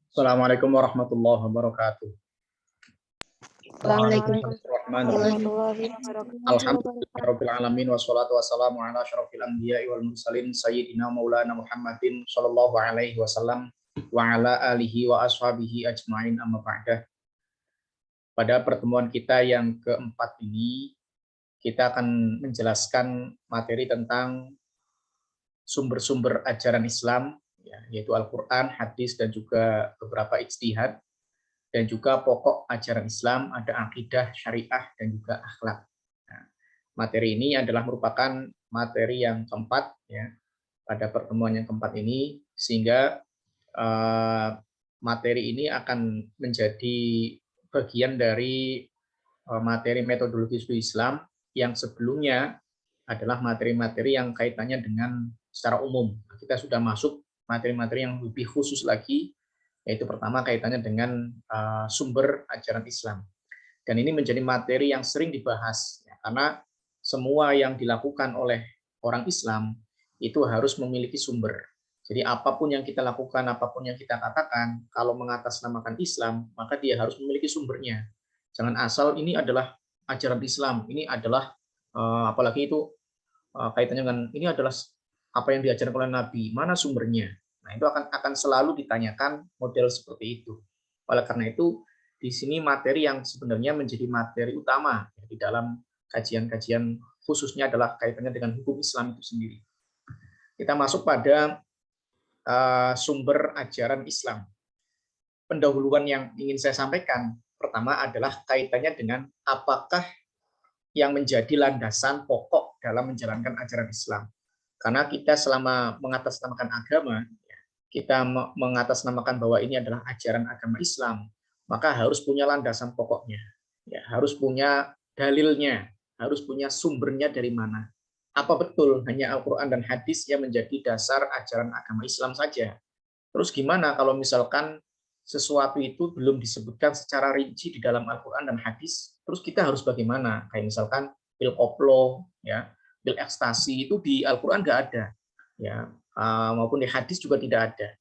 Assalamualaikum warahmatullahi wabarakatuh. Waalaikumsalam Bismillahirrahmanirrahim. warahmatullahi wabarakatuh. Alhamdulillahirabbil alamin wassalatu wassalamu ala asyrofil anbiya'i wal mursalin sayyidina maulana Muhammadin sallallahu alaihi wasallam wa ala alihi wa ashabihi ajmain amma ba'dah. Pada pertemuan kita yang keempat ini kita akan menjelaskan materi tentang sumber-sumber ajaran Islam, yaitu Al-Quran, hadis, dan juga beberapa ijtihad, dan juga pokok ajaran Islam, ada akidah, syariah, dan juga akhlak. Nah, materi ini adalah merupakan materi yang keempat ya pada pertemuan yang keempat ini, sehingga materi ini akan menjadi bagian dari materi metodologi studi Islam yang sebelumnya adalah materi-materi yang kaitannya dengan secara umum. Kita sudah masuk materi-materi yang lebih khusus lagi, yaitu pertama kaitannya dengan sumber ajaran Islam. Dan ini menjadi materi yang sering dibahas, ya, karena semua yang dilakukan oleh orang Islam itu harus memiliki sumber. Jadi apapun yang kita lakukan, apapun yang kita katakan, kalau mengatasnamakan Islam, maka dia harus memiliki sumbernya. Jangan asal ini adalah ajaran Islam, ini adalah apalagi itu kaitannya dengan ini adalah apa yang diajarkan oleh Nabi, mana sumbernya. Nah, itu akan selalu ditanyakan model seperti itu. Oleh karena itu, di sini materi yang sebenarnya menjadi materi utama di dalam kajian-kajian khususnya adalah kaitannya dengan hukum Islam itu sendiri. Kita masuk pada sumber ajaran Islam. Pendahuluan yang ingin saya sampaikan pertama adalah kaitannya dengan apakah yang menjadi landasan pokok dalam menjalankan ajaran Islam. Karena kita selama mengatasnamakan agama, kita mengatasnamakan bahwa ini adalah ajaran agama Islam, maka harus punya landasan pokoknya, ya, harus punya dalilnya, harus punya sumbernya dari mana. Apa betul hanya Al-Quran dan hadis yang menjadi dasar ajaran agama Islam saja? Terus gimana kalau misalkan sesuatu itu belum disebutkan secara rinci di dalam Al-Quran dan hadis, terus kita harus bagaimana? Kayak misalkan pil koplo, ya, pil ekstasi itu di Al-Quran nggak ada, ya, maupun di hadis juga tidak ada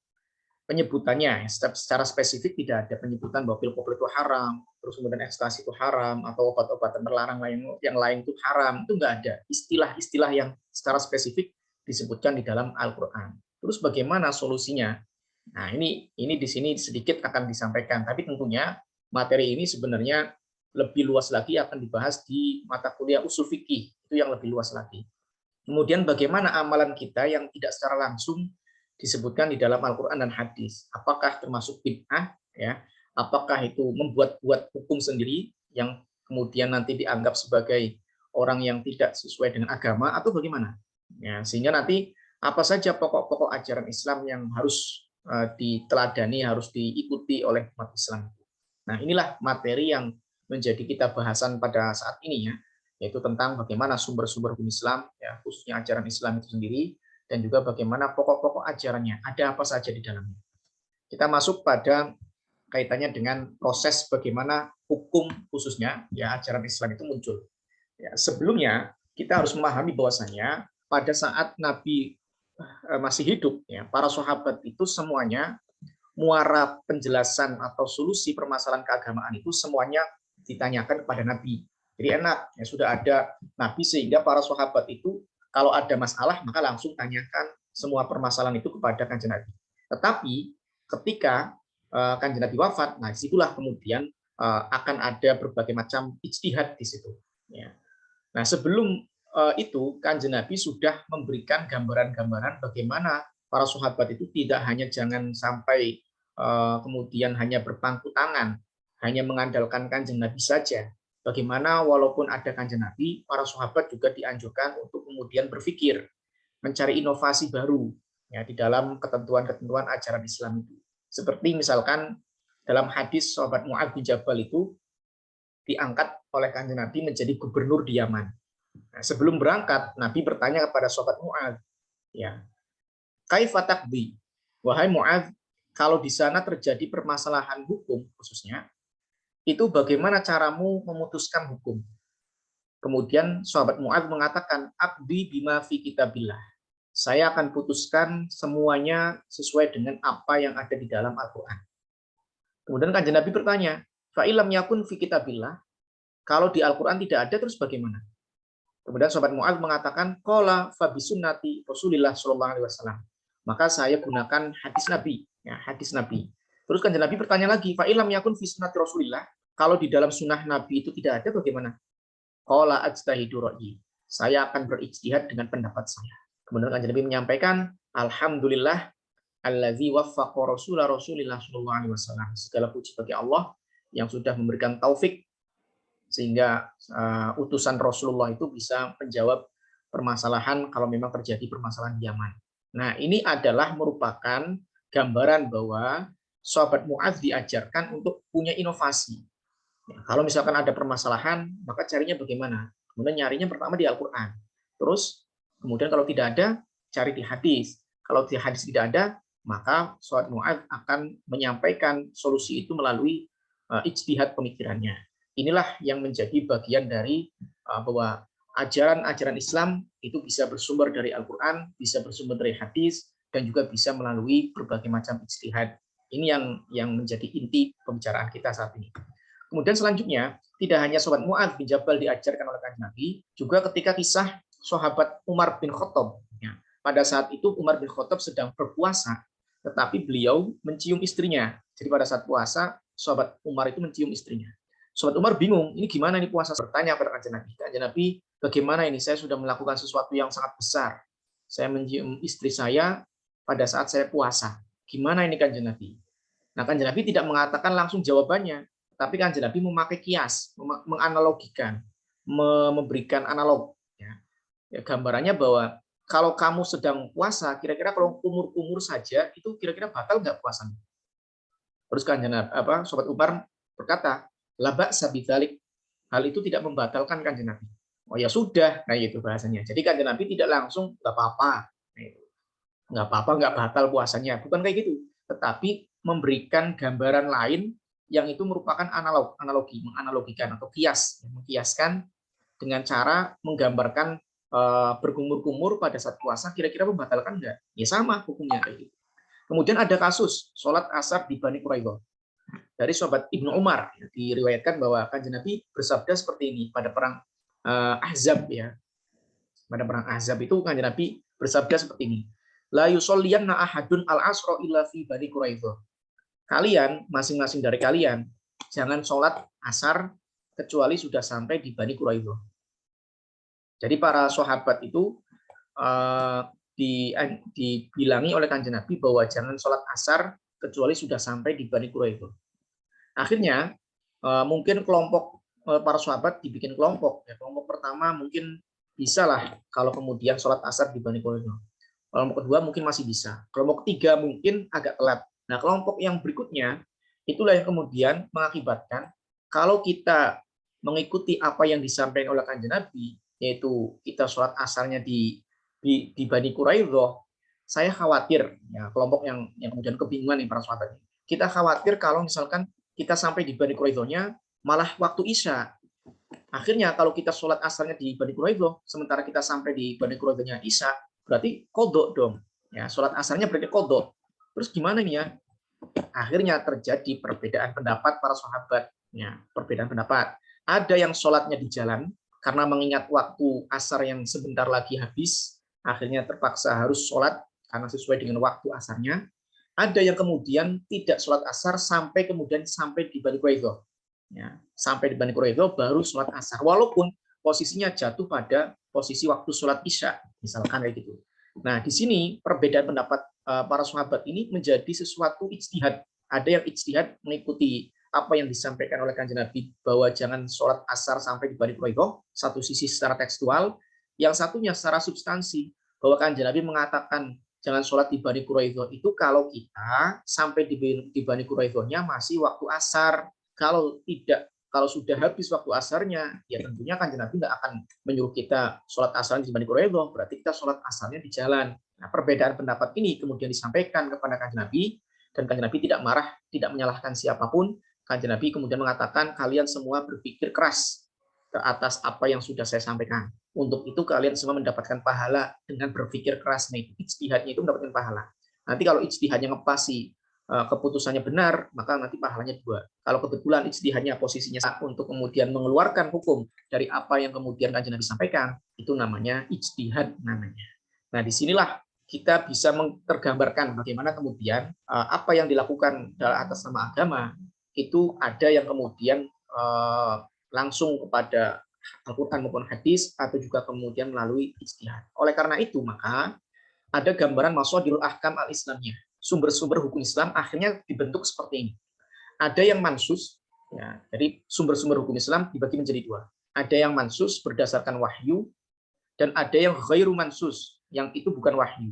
penyebutannya. Secara spesifik tidak ada penyebutan bahwa pil koplo itu haram, terus kemudian ekstasi itu haram, atau obat-obatan terlarang yang lain itu haram. Itu nggak ada istilah-istilah yang secara spesifik disebutkan di dalam Al-Quran. Terus bagaimana solusinya? Nah, ini di sini sedikit akan disampaikan, tapi tentunya materi ini sebenarnya lebih luas lagi akan dibahas di mata kuliah usul fikih, itu yang lebih luas lagi. Kemudian bagaimana amalan kita yang tidak secara langsung disebutkan di dalam Al-Quran dan hadis? Apakah termasuk bid'ah, ya? Apakah itu membuat-buat hukum sendiri yang kemudian nanti dianggap sebagai orang yang tidak sesuai dengan agama, atau bagaimana? Ya, sehingga nanti apa saja pokok-pokok ajaran Islam yang harus diteladani, harus diikuti oleh umat Islam. Nah, inilah materi yang menjadi kita bahasan pada saat ini, ya, yaitu tentang bagaimana sumber-sumber hukum Islam, ya, khususnya ajaran Islam itu sendiri, dan juga bagaimana pokok-pokok ajarannya, ada apa saja di dalamnya. Kita masuk pada kaitannya dengan proses bagaimana hukum khususnya, ya, ajaran Islam itu muncul. Ya, sebelumnya kita harus memahami bahwasanya pada saat Nabi masih hidup, ya, para sahabat itu semuanya muara penjelasan atau solusi permasalahan keagamaan itu semuanya ditanyakan kepada Nabi. Jadi enak, ya, sudah ada Nabi sehingga para sahabat itu kalau ada masalah maka langsung tanyakan semua permasalahan itu kepada Kanjeng Nabi. Tetapi ketika Kanjeng Nabi wafat, nah disitulah kemudian akan ada berbagai macam ijtihad di situ. Ya. Nah, sebelum itu Kanjeng Nabi sudah memberikan gambaran-gambaran bagaimana para sahabat itu tidak hanya jangan sampai kemudian hanya berpangku tangan, hanya mengandalkan Kanjeng Nabi saja. Bagaimana walaupun ada Kanjeng Nabi, para sahabat juga dianjurkan untuk kemudian berpikir, mencari inovasi baru, ya, di dalam ketentuan-ketentuan ajaran Islam itu. Seperti misalkan dalam hadis sahabat Mu'adz bin Jabal itu diangkat oleh Kanjeng Nabi menjadi gubernur di Yaman. Nah, sebelum berangkat, Nabi bertanya kepada sahabat Mu'adz, ya, kaifa taqdi? Wahai Mu'adz, kalau di sana terjadi permasalahan hukum khususnya, itu bagaimana caramu memutuskan hukum? Kemudian sahabat Mu'adz mengatakan, aqdi bima fi kitabillah. Saya akan putuskan semuanya sesuai dengan apa yang ada di dalam Al-Quran. Kemudian Kanjeng Nabi bertanya, fa ilam yakun fi kitabillah, kalau di Al-Qur'an tidak ada terus bagaimana? Kemudian sahabat Mu'adz mengatakan, qala fa bisunnati Rasulillah sallallahu alaihi wasallam. Maka saya gunakan hadis Nabi, ya, hadis Nabi. Terus Kanjeng Nabi bertanya lagi, fa ilam yakun fi sunnati Rasulillah, kalau di dalam sunnah Nabi itu tidak ada bagaimana? Qala ajtahidu ra'yi. Saya akan berijtihad dengan pendapat saya. Kemudian Kanjeng Nabi menyampaikan, alhamdulillah allazi waffaqa Rasulillah sallallahu alaihi wasallam. Segala puji bagi Allah yang sudah memberikan taufik sehingga utusan Rasulullah itu bisa menjawab permasalahan kalau memang terjadi permasalahan di Yaman. Nah, ini adalah merupakan gambaran bahwa sahabat Mu'adz diajarkan untuk punya inovasi. Ya, kalau misalkan ada permasalahan, maka carinya bagaimana? Kemudian nyarinya pertama di Al-Quran. Terus, kemudian kalau tidak ada, cari di hadis. Kalau di hadis tidak ada, maka sahabat Mu'adz akan menyampaikan solusi itu melalui ijtihad pemikirannya. Inilah yang menjadi bagian dari bahwa ajaran-ajaran Islam itu bisa bersumber dari Al-Quran, bisa bersumber dari hadis, dan juga bisa melalui berbagai macam ijtihad. Ini yang menjadi inti pembicaraan kita saat ini. Kemudian selanjutnya, tidak hanya sahabat Mu'adz bin Jabal diajarkan oleh Kanjeng Nabi, juga ketika kisah sahabat Umar bin Khattab. Ya, pada saat itu Umar bin Khattab sedang berpuasa, tetapi beliau mencium istrinya. Jadi pada saat puasa, sahabat Umar itu mencium istrinya. Sahabat Umar bingung, ini gimana ini puasa? Bertanya kepada Kanjeng Nabi. Kanjeng Nabi, bagaimana ini? Saya sudah melakukan sesuatu yang sangat besar. Saya mencium istri saya pada saat saya puasa. Gimana ini Kanjeng Nabi? Nah, Kanjeng Nabi tidak mengatakan langsung jawabannya, tapi Kanjeng Nabi memakai kias, menganalogikan, memberikan analog. Ya, gambarannya bahwa kalau kamu sedang puasa, kira-kira kalau kumur-kumur saja, itu kira-kira batal nggak puasanya? Terus Kanjeng Nabi, sahabat Umar berkata, laba sabitalik, hal itu tidak membatalkan Kanjeng Nabi. Oh ya sudah, nah itu bahasanya. Jadi Kanjeng Nabi tidak langsung nggak apa-apa, nggak apa-apa, nggak batal puasanya, bukan kayak gitu. Tetapi memberikan gambaran lain yang itu merupakan analogi, menganalogikan atau kias, mengkiaskan dengan cara menggambarkan berkumur-kumur pada saat puasa, kira-kira membatalkan nggak? Ya sama hukumnya kayak gitu. Kemudian ada kasus sholat asar di Bani Quraidah. Dari sahabat Ibnu Umar diriwayatkan bahwa Kanjeng Nabi bersabda seperti ini pada perang Ahzab ya. Pada perang Ahzab itu Kanjeng Nabi bersabda seperti ini. La yusolliyanna ahadun al-asra illa fi Bani Quraidah. Kalian masing-masing dari kalian jangan sholat asar kecuali sudah sampai di Bani Quraidah. Jadi para sahabat itu dibilangi oleh Kanjeng Nabi bahwa jangan sholat asar kecuali sudah sampai di Bani Quraidah. Akhirnya mungkin kelompok para sahabat dibikin kelompok. Ya, kelompok pertama mungkin bisa lah kalau kemudian sholat asar di Bani Quraidah. Kelompok kedua mungkin masih bisa. Kelompok ketiga mungkin agak telat. Nah, kelompok yang berikutnya itulah yang kemudian mengakibatkan kalau kita mengikuti apa yang disampaikan oleh Kanjeng Nabi, yaitu kita sholat asarnya di Bani Quraidah, saya khawatir ya kelompok yang kemudian kebingungan nih para sahabat. Kita khawatir kalau misalkan kita sampai di Bani Quraidah-nya malah waktu Isya. Akhirnya kalau kita sholat asarnya di Bani Quraidah, sementara kita sampai di Bani Quraidah-nya Isya, berarti kodok dong. Ya, sholat asarnya berarti kodok. Terus gimana nih ya? Akhirnya terjadi perbedaan pendapat para sahabat. Ya, perbedaan pendapat. Ada yang sholatnya di jalan, karena mengingat waktu asar yang sebentar lagi habis, akhirnya terpaksa harus sholat karena sesuai dengan waktu asarnya. Ada yang kemudian tidak sholat asar sampai kemudian sampai di Bani Quraidah. Ya, sampai di Bani Quraidah baru sholat asar. Walaupun posisinya jatuh pada posisi waktu sholat isya, misalkan kayak gitu. Nah, di sini perbedaan pendapat para sahabat ini menjadi sesuatu ijtihad. Ada yang ijtihad mengikuti apa yang disampaikan oleh Kanjeng Nabi bahwa jangan sholat asar sampai di Bani Quraidah, satu sisi secara tekstual, yang satunya secara substansi, bahwa Kanjeng Nabi mengatakan jangan sholat di Bani Quraidah itu kalau kita sampai di Bani Quraidah-nya masih waktu asar. Kalau tidak, kalau sudah habis waktu asarnya, ya tentunya Kanjeng Nabi nggak akan menyuruh kita sholat asar di Bani Quraidah, berarti kita sholat asarnya di jalan. Nah, perbedaan pendapat ini kemudian disampaikan kepada Kanjeng Nabi, dan Kanjeng Nabi tidak marah, tidak menyalahkan siapapun. Kanjeng Nabi kemudian mengatakan, kalian semua berpikir keras ke atas apa yang sudah saya sampaikan. Untuk itu kalian semua mendapatkan pahala dengan berpikir keras. Nih, ijtihadnya itu mendapatkan pahala. Nanti kalau ijtihadnya ngepasi keputusannya benar, maka nanti pahalanya 2. Kalau kebetulan ijtihadnya posisinya untuk kemudian mengeluarkan hukum dari apa yang kemudian Kanjeng Nabi sampaikan, itu namanya ijtihad namanya. Nah, disinilah kita bisa tergambarkan bagaimana kemudian apa yang dilakukan atas nama agama itu ada yang kemudian langsung kepada Al-Quran maupun hadis atau juga kemudian melalui ijtihad. Oleh karena itu, maka ada gambaran masadirul ahkam al-islamiyah. Sumber-sumber hukum Islam akhirnya dibentuk seperti ini. Ada yang mansus, ya, jadi sumber-sumber hukum Islam dibagi menjadi 2. Ada yang mansus berdasarkan wahyu, dan ada yang ghairu mansus, yang itu bukan wahyu.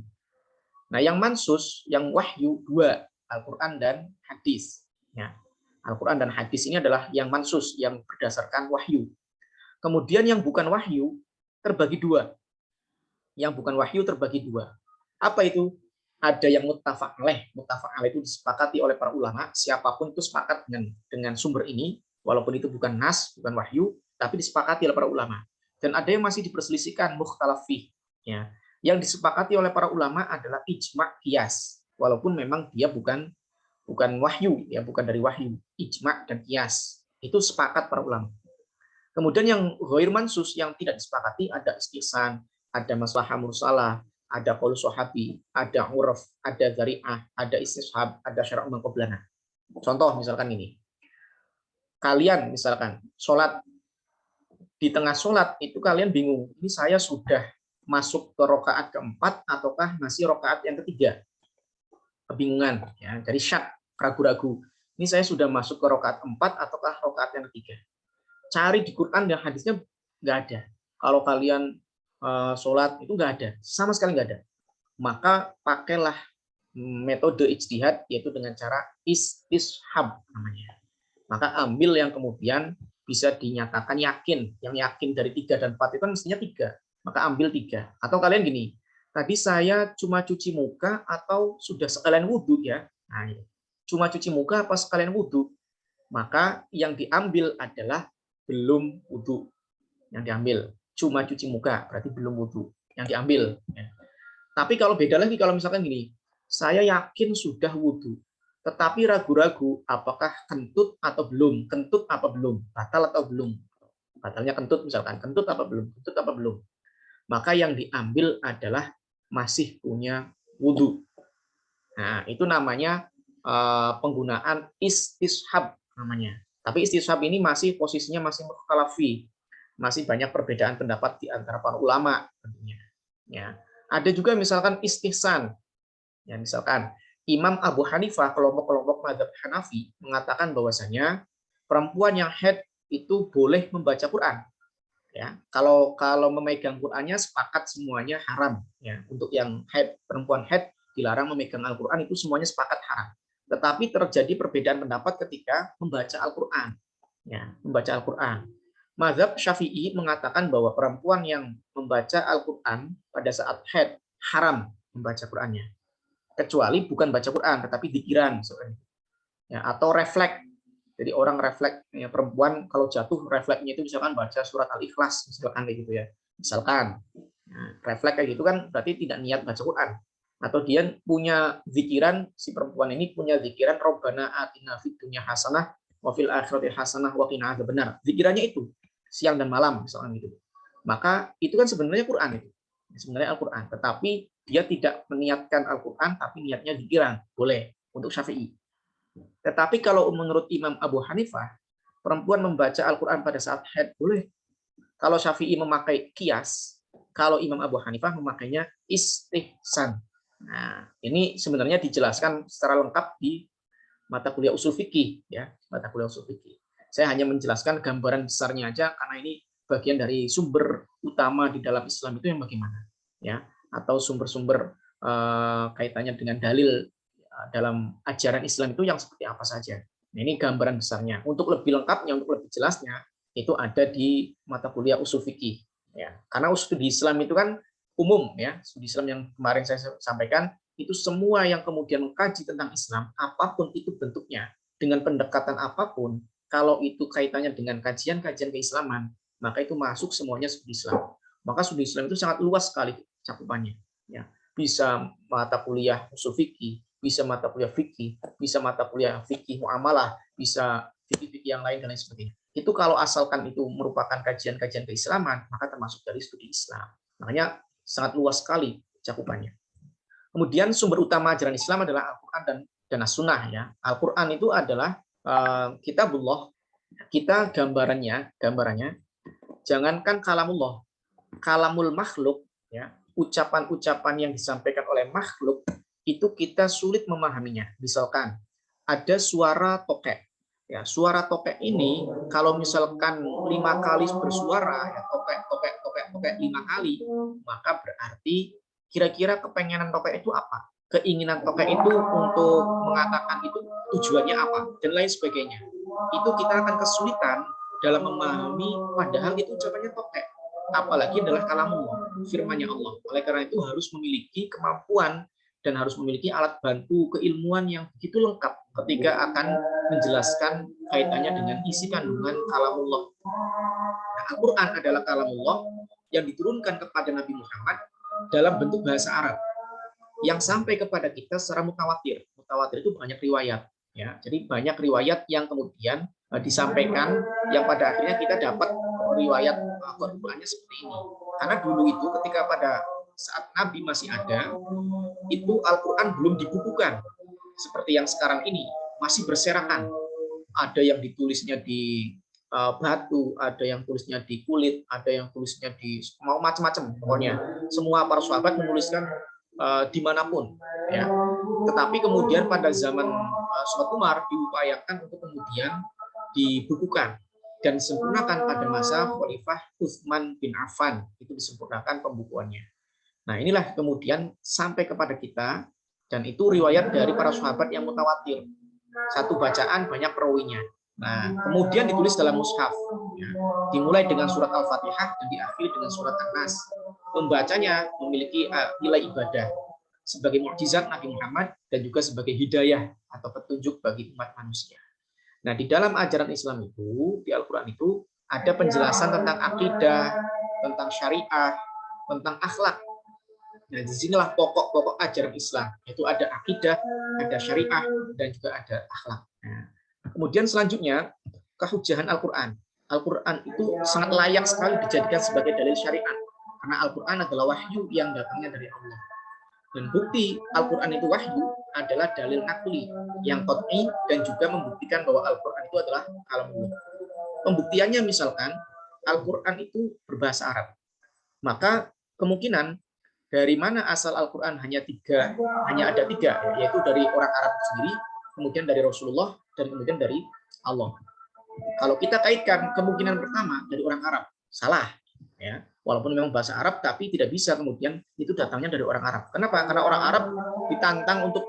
Nah, yang mansus, yang wahyu 2, Al-Quran dan hadis. Ya. Al-Quran dan hadis ini adalah yang mansus, yang berdasarkan wahyu. Kemudian yang bukan wahyu terbagi 2. Yang bukan wahyu terbagi 2. Apa itu? Ada yang muttafaq alaih. Muttafaq alaih itu disepakati oleh para ulama, siapapun itu sepakat dengan sumber ini, walaupun itu bukan nas, bukan wahyu, tapi disepakati oleh para ulama. Dan ada yang masih diperselisihkan, mukhtalaf fih. Ya. Yang disepakati oleh para ulama adalah ijma' qiyas, walaupun memang dia bukan wahyu, ya, bukan dari wahyu. Ijma' dan qiyas. Itu sepakat para ulama. Kemudian yang ghair mansus, yang tidak disepakati, ada istihsan, ada maslahah mursalah, ada qaul sahabi, ada urf, ada dzari'ah, ada istishab, ada syara' man qablana. Contoh misalkan ini. Kalian misalkan sholat, di tengah sholat itu kalian bingung, ini saya sudah masuk ke rakaat keempat ataukah masih rakaat yang ketiga? Kebingungan, ya. Jadi syak, ragu-ragu. Ini saya sudah masuk ke rakaat 4 ataukah rakaat yang ketiga? Cari di Quran dan hadisnya nggak ada. Kalau kalian sholat itu nggak ada, sama sekali nggak ada. Maka pakailah metode ijtihad, yaitu dengan cara istishab namanya. Maka ambil yang kemudian bisa dinyatakan yakin. Yang yakin dari 3 dan 4 itu kan mestinya 3. Maka ambil 3. Atau kalian gini, tadi saya cuma cuci muka atau sudah sekalian wudhu ya? Nah, cuma cuci muka apa sekalian wudhu? Maka yang diambil adalah belum wudhu. Yang diambil cuma cuci muka, berarti belum wudhu. Yang diambil. Ya. Tapi kalau beda lagi, kalau misalkan gini, saya yakin sudah wudhu, tetapi ragu-ragu apakah kentut atau belum, kentut apa belum, batal atau belum. Batalnya kentut misalkan, kentut apa belum, kentut apa belum. Maka yang diambil adalah masih punya wudhu. Nah, itu namanya penggunaan istishab namanya. Tapi istishab ini masih posisinya masih mukhtalafi. Masih banyak perbedaan pendapat di antara para ulama tentunya. Ya. Ada juga misalkan istihsan. Ya, misalkan Imam Abu Hanifah, kelompok-kelompok mazhab Hanafi mengatakan bahwasanya perempuan yang haid itu boleh membaca Quran. Ya, kalau memegang Qurannya sepakat semuanya haram. Ya, untuk yang haid, perempuan haid dilarang memegang Al-Quran, itu semuanya sepakat haram. Tetapi terjadi perbedaan pendapat ketika membaca Al-Quran. Ya, membaca Al-Quran. Mazhab Syafi'i mengatakan bahwa perempuan yang membaca Al-Quran pada saat haid haram membaca Qurannya, kecuali bukan baca Quran tetapi dzikiran, ya, atau refleks. Jadi orang refleks, ya, perempuan kalau jatuh refleksnya itu misalkan baca surat Al-Ikhlas misalkan kayak gitu ya, misalkan. Nah, refleks kayak gitu kan berarti tidak niat baca Quran. Atau dia punya zikiran, si perempuan ini punya zikiran Rabbana atina fid dunya hasanah wa fil akhirati hasanah wa qina adzabannar. Zikirannya itu siang dan malam misalkan gitu. Maka itu kan sebenarnya Quran itu. Sebenarnya Al-Quran, tetapi dia tidak meniatkan Al-Quran tapi niatnya zikiran. Boleh untuk Syafi'i. Tetapi kalau menurut Imam Abu Hanifah, perempuan membaca Al-Quran pada saat haid boleh. Kalau Syafi'i memakai kias, kalau Imam Abu Hanifah memakainya istihsan. Nah, ini sebenarnya dijelaskan secara lengkap di mata kuliah usul fikih, ya, mata kuliah usul fikih. Saya hanya menjelaskan gambaran besarnya aja karena ini bagian dari sumber utama di dalam Islam itu yang bagaimana, ya, atau sumber-sumber kaitannya dengan dalil dalam ajaran Islam itu yang seperti apa saja. Nah, ini gambaran besarnya. Untuk lebih lengkapnya, untuk lebih jelasnya, itu ada di mata kuliah usul fikih. Ya, karena usul di Islam itu kan umum, ya. Studi Islam yang kemarin saya sampaikan itu semua yang kemudian mengkaji tentang Islam, apapun itu bentuknya, dengan pendekatan apapun, kalau itu kaitannya dengan kajian-kajian keislaman, maka itu masuk semuanya studi Islam. Maka studi Islam itu sangat luas sekali cakupannya. Ya. Bisa mata kuliah usul fikih, bisa mata kuliah fikih, bisa mata kuliah fikih muamalah, bisa fikih-fikih yang lain dan lain sebagainya. Itu kalau asalkan itu merupakan kajian-kajian keislaman, maka termasuk dari studi Islam. Makanya sangat luas sekali cakupannya. Kemudian sumber utama ajaran Islam adalah Al-Quran dan As-Sunnah. Ya. Al-Quran itu adalah kitabullah. Kita gambarannya, jangankan kalamullah, kalamul makhluk, ya, ucapan-ucapan yang disampaikan oleh makhluk, itu kita sulit memahaminya. Misalkan ada suara tokek. Ya, suara tokek ini kalau misalkan 5 kali bersuara, ya, tokek, tokek, tokek, tokek 5 kali, maka berarti kira-kira kepengenan tokek itu apa? Keinginan tokek itu untuk mengatakan itu tujuannya apa? Dan lain sebagainya. Itu kita akan kesulitan dalam memahami, padahal itu ucapannya tokek. Apalagi adalah kalamullah, firman-Nya Allah. Oleh karena itu harus memiliki kemampuan dan harus memiliki alat bantu keilmuan yang begitu lengkap ketika akan menjelaskan kaitannya dengan isi kandungan kalamullah. Nah, Al-Quran adalah kalamullah yang diturunkan kepada Nabi Muhammad dalam bentuk bahasa Arab yang sampai kepada kita secara mutawatir. Mutawatir itu banyak riwayat, ya. Jadi banyak riwayat yang kemudian disampaikan yang pada akhirnya kita dapat riwayat Al-Qur'annya seperti ini. Karena dulu itu ketika pada saat Nabi masih ada, itu Al-Qur'an belum dibukukan seperti yang sekarang ini, masih berserakan. Ada yang ditulisnya di batu, ada yang tulisnya di kulit, ada yang tulisnya di mau macam-macam. Pokoknya semua para sahabat menuliskan dimanapun, ya. Tetapi kemudian pada zaman Sahabat Umar diupayakan untuk kemudian dibukukan dan disempurnakan pada masa Khalifah Utsman bin Affan, itu disempurnakan pembukuannya. Nah, inilah kemudian sampai kepada kita, dan itu riwayat dari para sahabat yang mutawatir. Satu bacaan banyak perawinya. Nah, kemudian ditulis dalam mushaf, ya. Dimulai dengan surat Al-Fatihah dan diakhiri dengan surat An-Nas. Pembacanya memiliki nilai ibadah sebagai mukjizat Nabi Muhammad dan juga sebagai hidayah atau petunjuk bagi umat manusia. Nah, di dalam ajaran Islam itu, di Al-Quran itu ada penjelasan tentang akidah, tentang syariah, tentang akhlak. Nah, disinilah pokok-pokok ajaran Islam, yaitu ada akidah, ada syariah, dan juga ada akhlak. Nah, kemudian selanjutnya, kehujahan Al-Quran. Al-Quran itu sangat layak sekali dijadikan sebagai dalil syariat, karena Al-Quran adalah wahyu yang datangnya dari Allah. Dan bukti Al-Quran itu wahyu adalah dalil nakli yang qat'i dan juga membuktikan bahwa Al-Quran itu adalah kalamullah. Pembuktiannya misalkan Al-Quran itu berbahasa Arab. Maka kemungkinan dari mana asal Al-Quran hanya ada tiga, yaitu dari orang Arab sendiri, kemudian dari Rasulullah, dan kemudian dari Allah. Kalau kita kaitkan kemungkinan pertama dari orang Arab, salah, ya. Walaupun memang bahasa Arab, tapi tidak bisa kemudian itu datangnya dari orang Arab. Kenapa? Karena orang Arab ditantang untuk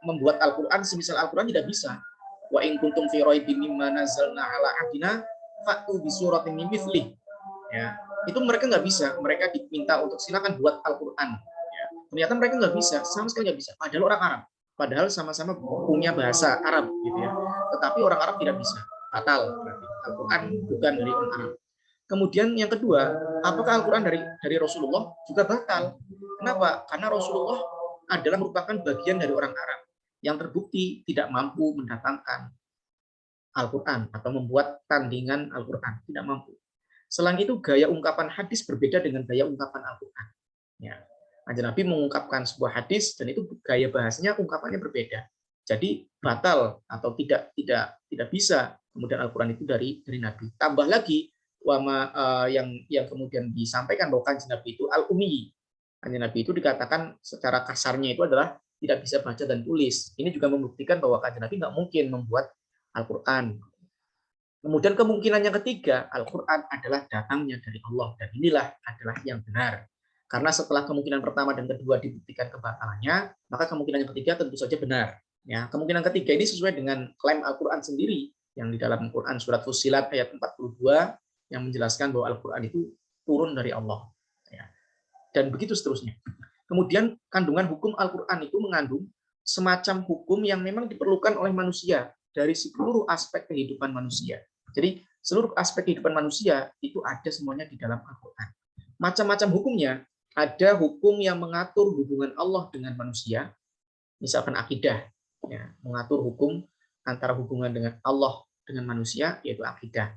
membuat Al-Quran, semisal Al-Quran tidak bisa. Wa in kuntum fi raibin mimma nazzalna ala abdina fa'tu bi suratin min mithlih. Ya, itu mereka nggak bisa. Mereka diminta untuk silakan buat Al-Quran. Ya, ternyata mereka nggak bisa, sama sekali nggak bisa. Padahal orang Arab, padahal sama-sama punya bahasa Arab, gitu ya. Tetapi orang Arab tidak bisa. Batal berarti. Al-Quran bukan dari orang Arab. Kemudian yang kedua, apakah Al-Quran dari Rasulullah? Juga batal. Kenapa? Karena Rasulullah adalah merupakan bagian dari orang Arab yang terbukti tidak mampu mendatangkan Al-Quran atau membuat tandingan Al-Quran. Tidak mampu. Selain itu, gaya ungkapan hadis berbeda dengan gaya ungkapan Al-Quran. Ya. Kanjeng Nabi mengungkapkan sebuah hadis dan itu gaya bahasanya, ungkapannya berbeda. Jadi batal atau tidak bisa kemudian Al-Quran itu dari Nabi. Tambah lagi yang kemudian disampaikan bahwa Kanjeng Nabi itu al-ummi. Kanjeng Nabi itu dikatakan secara kasarnya itu adalah tidak bisa baca dan tulis. Ini juga membuktikan bahwa Kanjeng Nabi nggak mungkin membuat Al-Quran. Kemudian kemungkinan yang ketiga, Al-Quran adalah datangnya dari Allah, dan inilah adalah yang benar. Karena setelah kemungkinan pertama dan kedua dibuktikan kebatalannya, maka kemungkinan yang ketiga tentu saja benar. Ya, kemungkinan ketiga ini sesuai dengan klaim Al-Quran sendiri yang di dalam Quran surat Fussilat ayat 42 yang menjelaskan bahwa Al-Quran itu turun dari Allah. Ya. Dan begitu seterusnya. Kemudian kandungan hukum Al-Quran itu mengandung semacam hukum yang memang diperlukan oleh manusia dari seluruh aspek kehidupan manusia. Jadi seluruh aspek kehidupan manusia itu ada semuanya di dalam Al-Quran. Macam-macam hukumnya, ada hukum yang mengatur hubungan Allah dengan manusia, misalkan akidah, ya, mengatur hukum antara hubungan dengan Allah dengan manusia, yaitu akidah,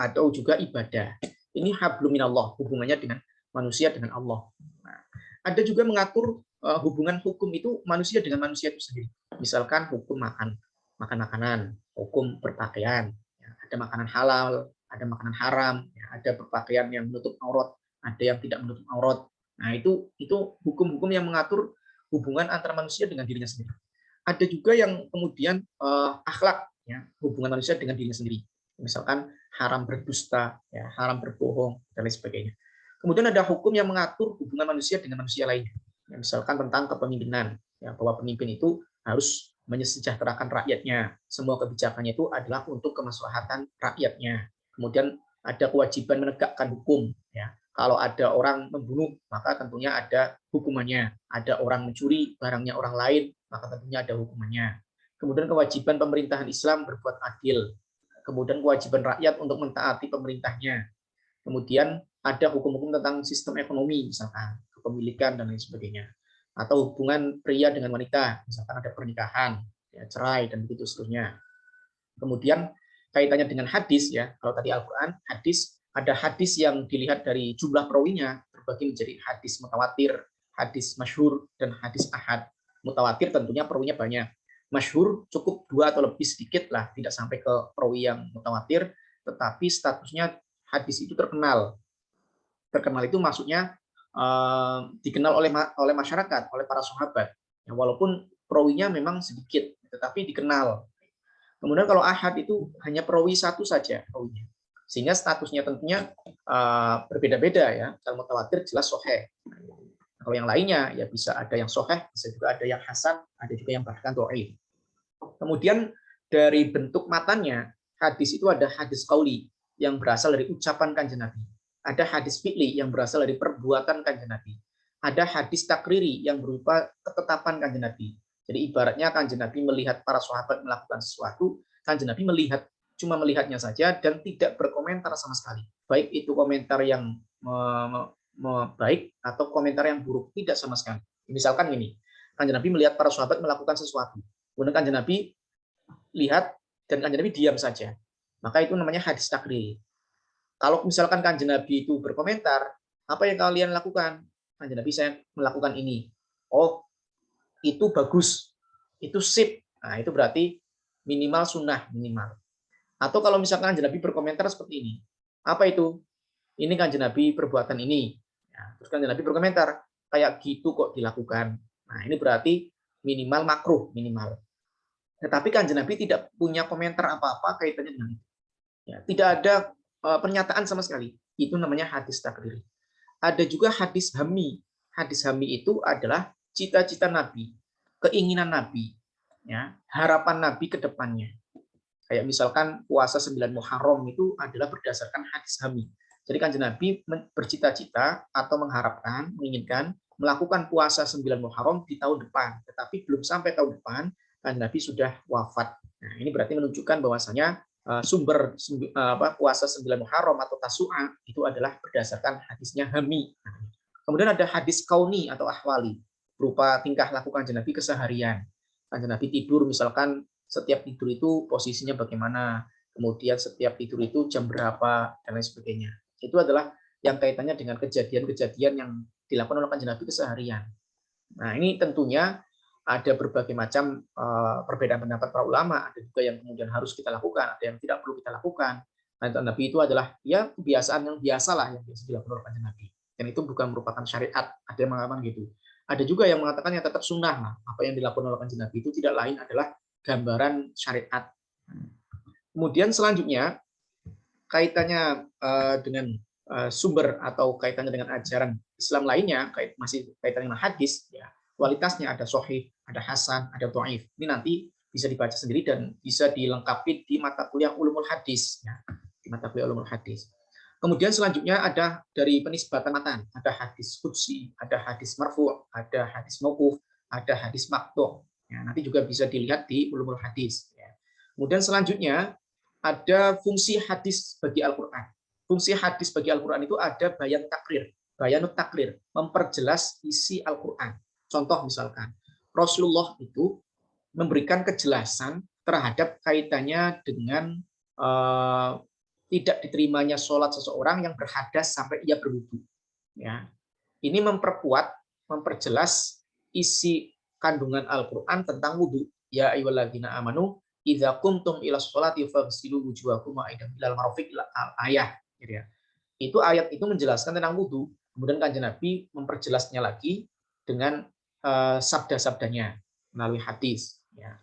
atau juga ibadah. Ini hablum minallah, hubungannya dengan manusia dengan Allah. Nah, ada juga mengatur hubungan hukum itu manusia dengan manusia itu sendiri. Misalkan hukum makan makanan, hukum berpakaian, ya, ada makanan halal, ada makanan haram, ya, ada berpakaian yang menutup aurat, ada yang tidak menutup aurat. Nah, itu hukum-hukum yang mengatur hubungan antara manusia dengan dirinya sendiri. Ada juga yang kemudian akhlak, ya, hubungan manusia dengan dirinya sendiri. Misalkan haram berdusta, ya, haram berbohong, dan lain sebagainya. Kemudian ada hukum yang mengatur hubungan manusia dengan manusia lainnya. Ya, misalkan tentang kepemimpinan, ya, bahwa pemimpin itu harus menyejahterakan rakyatnya. Semua kebijakannya itu adalah untuk kemaslahatan rakyatnya. Kemudian ada kewajiban menegakkan hukum. Ya. Kalau ada orang membunuh, maka tentunya ada hukumannya. Ada orang mencuri barangnya orang lain, maka tentunya ada hukumannya. Kemudian kewajiban pemerintahan Islam berbuat adil. Kemudian kewajiban rakyat untuk mentaati pemerintahnya. Kemudian ada hukum-hukum tentang sistem ekonomi, misalkan kepemilikan dan lain sebagainya. Atau hubungan pria dengan wanita, misalkan ada pernikahan, ya, cerai, dan begitu seterusnya. Kemudian kaitannya dengan hadis, ya, kalau tadi Al-Quran, hadis, ada hadis yang dilihat dari jumlah perawinya, terbagi menjadi hadis mutawatir, hadis masyhur, dan hadis ahad. Mutawatir tentunya perawinya banyak. Masyhur cukup 2 atau lebih sedikit lah, tidak sampai ke perawi yang mutawatir, tetapi statusnya hadis itu terkenal. Terkenal itu maksudnya dikenal oleh masyarakat, oleh para sahabat. Ya, walaupun perawinya memang sedikit, tetapi dikenal. Kemudian kalau ahad itu hanya perawi satu saja perawinya. Sehingga statusnya tentunya berbeda-beda, ya. Kalau mutawatir jelas sahih. Kalau yang lainnya ya bisa ada yang sahih, bisa juga ada yang hasan, ada juga yang bahkan dhaif. Kemudian dari bentuk matanya, hadis itu ada hadis qauli yang berasal dari ucapan Kanjeng Nabi. Ada hadis fi'li yang berasal dari perbuatan Kanjeng Nabi. Ada hadis takriri yang berupa ketetapan Kanjeng Nabi. Jadi ibaratnya Kanjeng Nabi melihat para sahabat melakukan sesuatu, Kanjeng Nabi cuma melihatnya saja dan tidak berkomentar sama sekali. Baik itu komentar yang baik atau komentar yang buruk, tidak sama sekali. Misalkan ini, Kanjeng Nabi melihat para sahabat melakukan sesuatu. Kemudian Kanjeng Nabi lihat dan Kanjeng Nabi diam saja. Maka itu namanya hadis takriri. Kalau misalkan Kanjeng Nabi itu berkomentar, apa yang kalian lakukan? Kanjeng Nabi, saya melakukan ini. Oh, itu bagus. Itu sip. Nah, itu berarti minimal sunnah, minimal. Atau kalau misalkan Kanjeng Nabi berkomentar seperti ini. Apa itu? Ini Kanjeng Nabi perbuatan ini. Ya, terus Kanjeng Nabi berkomentar, kayak gitu kok dilakukan. Nah, ini berarti minimal makruh, minimal. Tetapi Kanjeng Nabi tidak punya komentar apa-apa kaitannya dengan itu. Ya, tidak ada pernyataan sama sekali. Itu namanya hadis takriri. Ada juga hadis hami. Hadis hami itu adalah cita-cita Nabi, keinginan Nabi, ya, harapan Nabi ke depannya. Kayak misalkan puasa 9 Muharram itu adalah berdasarkan hadis hami. Jadi Kanjeng Nabi bercita-cita atau mengharapkan, menginginkan melakukan puasa 9 Muharram di tahun depan, tetapi belum sampai tahun depan Kanjeng Nabi sudah wafat. Nah, ini berarti menunjukkan bahwasanya sumber puasa 9 Muharram atau Tasu'a itu adalah berdasarkan hadisnya hami. Kemudian ada hadis kauni atau ahwali, berupa tingkah laku Kanjeng Nabi keseharian. Kanjeng Nabi tidur, misalkan setiap tidur itu posisinya bagaimana, kemudian setiap tidur itu jam berapa, dan lain sebagainya. Itu adalah yang kaitannya dengan kejadian-kejadian yang dilakukan oleh Kanjeng Nabi keseharian. Nah, ini tentunya ada berbagai macam perbedaan pendapat para ulama, ada juga yang kemudian harus kita lakukan, ada yang tidak perlu kita lakukan. Nah, Nabi itu adalah ya kebiasaan yang biasalah yang biasa dilakukan oleh Kanjeng Nabi. Dan itu bukan merupakan syariat, ada yang mengatakan gitu. Ada juga yang mengatakan yang tetap sunnah. Nah, apa yang dilakukan oleh Kanjeng Nabi itu tidak lain adalah gambaran syariat. Kemudian selanjutnya kaitannya dengan sumber atau kaitannya dengan ajaran Islam lainnya, masih kaitannya dengan hadis, ya, kualitasnya ada sahih, ada hasan, ada dhaif. Ini nanti bisa dibaca sendiri dan bisa dilengkapi di mata kuliah ulumul hadis, ya, di mata kuliah ulumul hadis. Kemudian selanjutnya ada dari penisbatan matan, ada hadis qudsi, ada hadis marfu', ada hadis mauquf, ada hadis maqtu'. Ya, nanti juga bisa dilihat di ulumul hadis. Ya. Kemudian selanjutnya ada fungsi hadis bagi Al-Quran. Fungsi hadis bagi Al-Quran itu ada bayanut takrir, memperjelas isi Al-Quran. Contoh misalkan, Rasulullah itu memberikan kejelasan terhadap kaitannya dengan tidak diterimanya sholat seseorang yang berhadas sampai ia berwudu. Ya, ini memperjelas isi kandungan Al-Quran tentang wudu. Ya ayyuhalladzina amanu idza qumtum ila sholati faghsilu wujuhakum wa aydakum ilal marafiq ayah. Gitu ya. Itu ayat itu menjelaskan tentang wudu. Kemudian Kanjeng Nabi memperjelasnya lagi dengan sabda-sabdanya melalui hadis. Ya.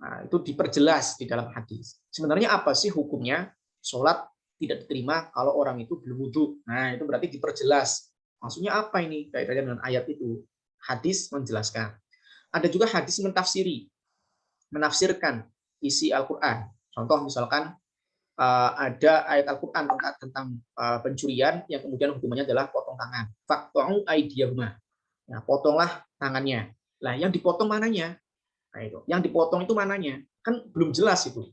Nah, itu diperjelas di dalam hadis. Sebenarnya apa sih hukumnya sholat tidak diterima kalau orang itu belum wudu? Nah, itu berarti diperjelas. Maksudnya apa ini kaitannya dengan ayat itu? Hadis menjelaskan. Ada juga hadis menafsirkan isi Al-Quran. Contoh misalkan ada ayat Al-Quran tentang pencurian yang kemudian hukumannya adalah potong tangan. Faqta'u aydiyahuma. Nah, potonglah tangannya. Lah, yang dipotong mananya? Nah, itu. Yang dipotong itu mananya? Kan belum jelas itu.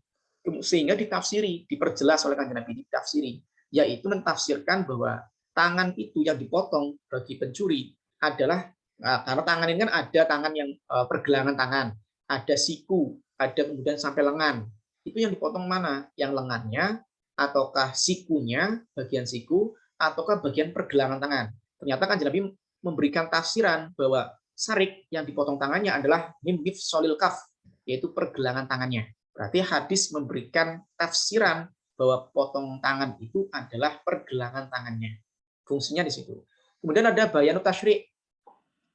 Sehingga ditafsiri, diperjelas oleh Kanjeng Nabi, ditafsiri, yaitu mentafsirkan bahwa tangan itu yang dipotong bagi pencuri adalah karena tangan ini kan ada tangan yang pergelangan tangan, ada siku, ada kemudian sampai lengan. Itu yang dipotong mana? Yang lengannya, ataukah sikunya, bagian siku, ataukah bagian pergelangan tangan. Ternyata Kanjeng Nabi memberikan tafsiran bahwa sarik yang dipotong tangannya adalah mimif solil kaf, yaitu pergelangan tangannya. Berarti hadis memberikan tafsiran bahwa potong tangan itu adalah pergelangan tangannya. Fungsinya di situ. Kemudian ada bayanut tasyri',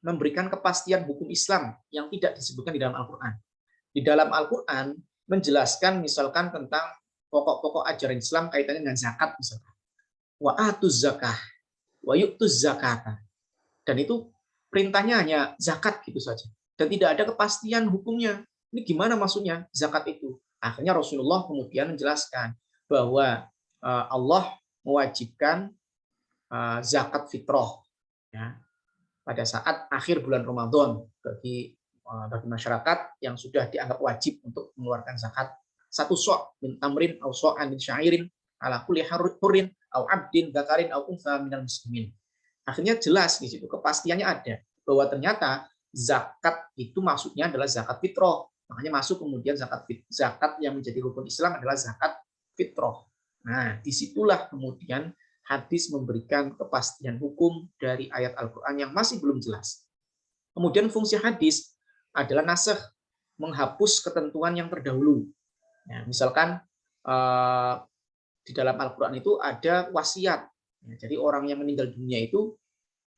memberikan kepastian hukum Islam yang tidak disebutkan di dalam Al-Quran. Di dalam Al-Quran menjelaskan misalkan tentang pokok-pokok ajaran Islam kaitannya dengan zakat misalkan. Wa atuz zakah, wa yu'tuz zakata. Dan itu perintahnya hanya zakat gitu saja. Dan tidak ada kepastian hukumnya. Ini gimana maksudnya zakat itu? Akhirnya Rasulullah kemudian menjelaskan bahwa Allah mewajibkan zakat fitrah ya, pada saat akhir bulan Ramadan bagi masyarakat yang sudah dianggap wajib untuk mengeluarkan zakat. Satu sok min tamrin au so'an min syairin ala kulli hurrin au abdin dzakarin au untha minal muslimin. Akhirnya jelas di situ, kepastiannya ada bahwa ternyata zakat itu maksudnya adalah zakat fitrah. Makanya masuk kemudian zakat yang menjadi rukun Islam adalah zakat fitrah. Nah, disitulah kemudian hadis memberikan kepastian hukum dari ayat Al-Quran yang masih belum jelas. Kemudian fungsi hadis adalah nasakh, menghapus ketentuan yang terdahulu. Ya, misalkan di dalam Al-Quran itu ada wasiat. Jadi orang yang meninggal dunia itu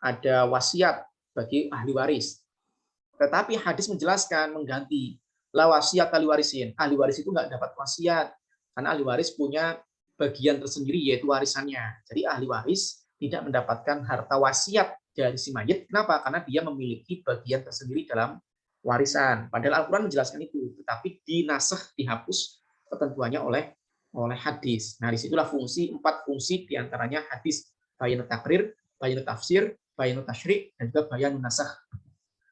ada wasiat bagi ahli waris. Tetapi hadis menjelaskan, mengganti. La wasiat ahli warisin. Ahli waris itu nggak dapat wasiat. Karena ahli waris punya bagian tersendiri yaitu warisannya. Jadi ahli waris tidak mendapatkan harta wasiat dari si mayit. Kenapa? Karena dia memiliki bagian tersendiri dalam warisan. Padahal Al-Quran menjelaskan itu. Tetapi dinasakh, dihapus ketentuannya oleh hadis. Nah, disitulah empat fungsi diantaranya hadis. Bayanut takrir, bayanut tafsir, bayanut tasyri', dan juga bayanut nasakh.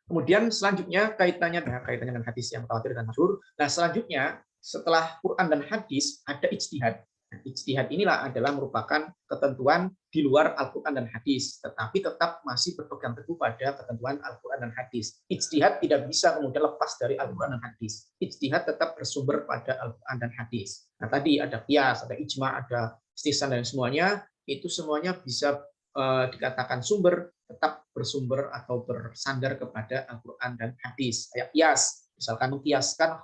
Kemudian selanjutnya kaitannya dengan hadis yang mutawatir dan masyhur. Nah, selanjutnya setelah Quran dan hadis ada ijtihad. Nah, ijtihad inilah adalah merupakan ketentuan di luar Al-Quran dan hadis, tetapi tetap masih berpegang teguh pada ketentuan Al-Quran dan hadis. Ijtihad tidak bisa kemudian lepas dari Al-Quran dan hadis. Ijtihad tetap bersumber pada Al-Quran dan hadis. Nah, tadi ada qiyas, ada ijma, ada istihsan dan semuanya, itu semuanya bisa dikatakan sumber, tetap bersumber atau bersandar kepada Al-Quran dan hadis. Kayak qiyas, misalkan mengkiaskan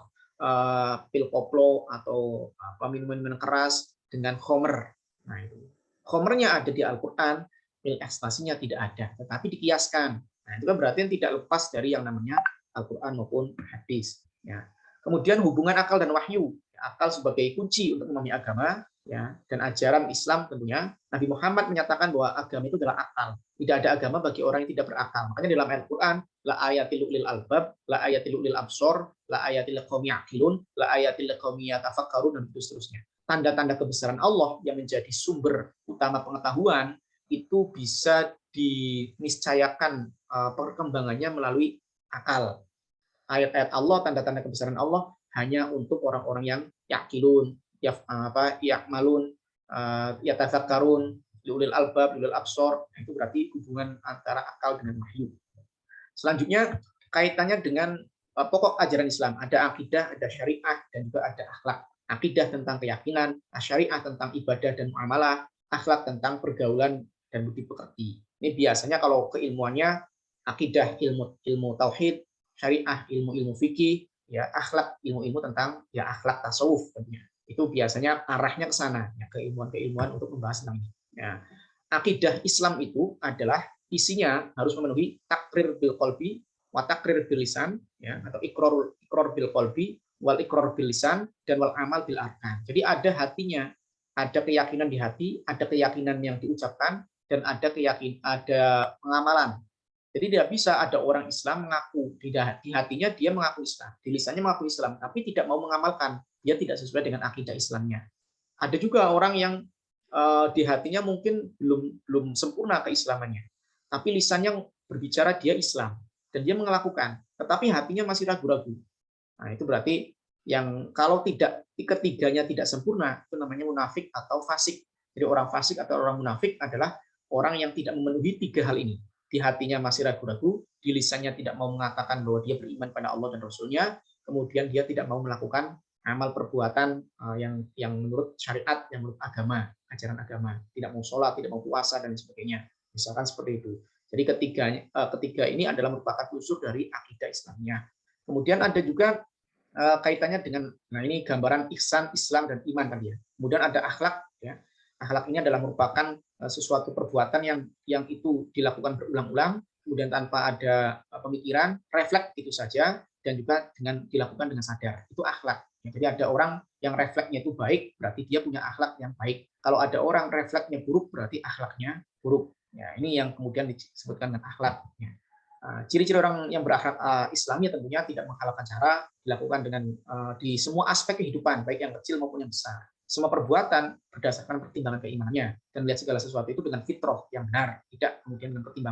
pil koplo atau minuman keras dengan khomer. Nah, itu khomernya ada di Al-Quran, pil ekstasinya tidak ada, tetapi dikiaskan. Nah, itu kan berarti tidak lepas dari yang namanya Al-Quran maupun hadis. Ya. Kemudian hubungan akal dan wahyu. Akal sebagai kunci untuk memahami agama, ya, dan ajaran Islam tentunya. Nabi Muhammad menyatakan bahwa agama itu adalah akal. Tidak ada agama bagi orang yang tidak berakal. Makanya dalam Al-Quran, la ayatil ulil albab, la ayatil ulil absor, la ayatil liqaumi ya'qilun, la ayatil liqaumi yatafakkarun, dan seterusnya. Tanda-tanda kebesaran Allah yang menjadi sumber utama pengetahuan itu bisa diniscayakan perkembangannya melalui akal. Ayat-ayat Allah, tanda-tanda kebesaran Allah hanya untuk orang-orang yang yaqilun, yakmalun, yatafakkarun, ulil albab, ulil absor. Itu berarti hubungan antara akal dengan wahyu. Selanjutnya kaitannya dengan pokok ajaran Islam. Ada akidah, ada syariah, dan juga ada akhlak. Akidah tentang keyakinan, syariah tentang ibadah dan muamalah, akhlak tentang pergaulan dan budi pekerti. Ini biasanya kalau keilmuannya akidah ilmu ilmu tauhid, syariah ilmu-ilmu fikih, ya akhlak ilmu-ilmu tentang ya akhlak tasawuf tentunya. Itu biasanya arahnya ke sana, ya keilmuan-keilmuan untuk membahas tentang ini. Ya, akidah Islam itu adalah isinya harus memenuhi takrir bil qalbi wa takrir bil lisan, ya, atau ikror bil qalbi wal ikror bil lisan dan wal amal bil arkan. Jadi ada hatinya, ada keyakinan di hati, ada keyakinan yang diucapkan, dan ada pengamalan. Jadi tidak bisa ada orang Islam mengaku di hatinya dia mengaku Islam, di lisannya mengaku Islam, tapi tidak mau mengamalkan, dia tidak sesuai dengan akidah Islamnya. Ada juga orang yang di hatinya mungkin belum belum sempurna keislamannya, tapi lisannya berbicara dia Islam dan dia melakukan, tetapi hatinya masih ragu-ragu. Nah, itu berarti yang kalau tidak ketiganya tidak sempurna, itu namanya munafik atau fasik. Jadi orang fasik atau orang munafik adalah orang yang tidak memenuhi tiga hal ini. Di hatinya masih ragu-ragu, di lisannya tidak mau mengatakan bahwa dia beriman pada Allah dan Rasul-Nya, kemudian dia tidak mau melakukan amal perbuatan yang menurut syariat, yang menurut agama, ajaran agama. Tidak mau sholat, tidak mau puasa, dan sebagainya. Misalkan seperti itu. Jadi ketiga ini adalah merupakan unsur dari akidah Islamnya. Kemudian ada juga kaitannya dengan, nah ini gambaran ihsan, Islam, dan iman tadi ya. Kemudian ada akhlak, ya. Akhlak ini adalah merupakan sesuatu perbuatan yang itu dilakukan berulang-ulang, kemudian tanpa ada pemikiran, refleks itu saja, dan juga dilakukan dengan sadar. Itu akhlak. Ya, jadi ada orang yang refleksnya itu baik, berarti dia punya akhlak yang baik. Kalau ada orang refleksnya buruk, berarti akhlaknya buruk. Ya, ini yang kemudian disebutkan dengan akhlak. Ya. Ciri-ciri orang yang berakhlak Islami tentunya tidak menghalalkan cara, dilakukan dengan di semua aspek kehidupan, baik yang kecil maupun yang besar. Semua perbuatan berdasarkan pertimbangan keimanannya dan melihat segala sesuatu itu dengan fitrah yang benar, tidak kemudian dengan pertimbangan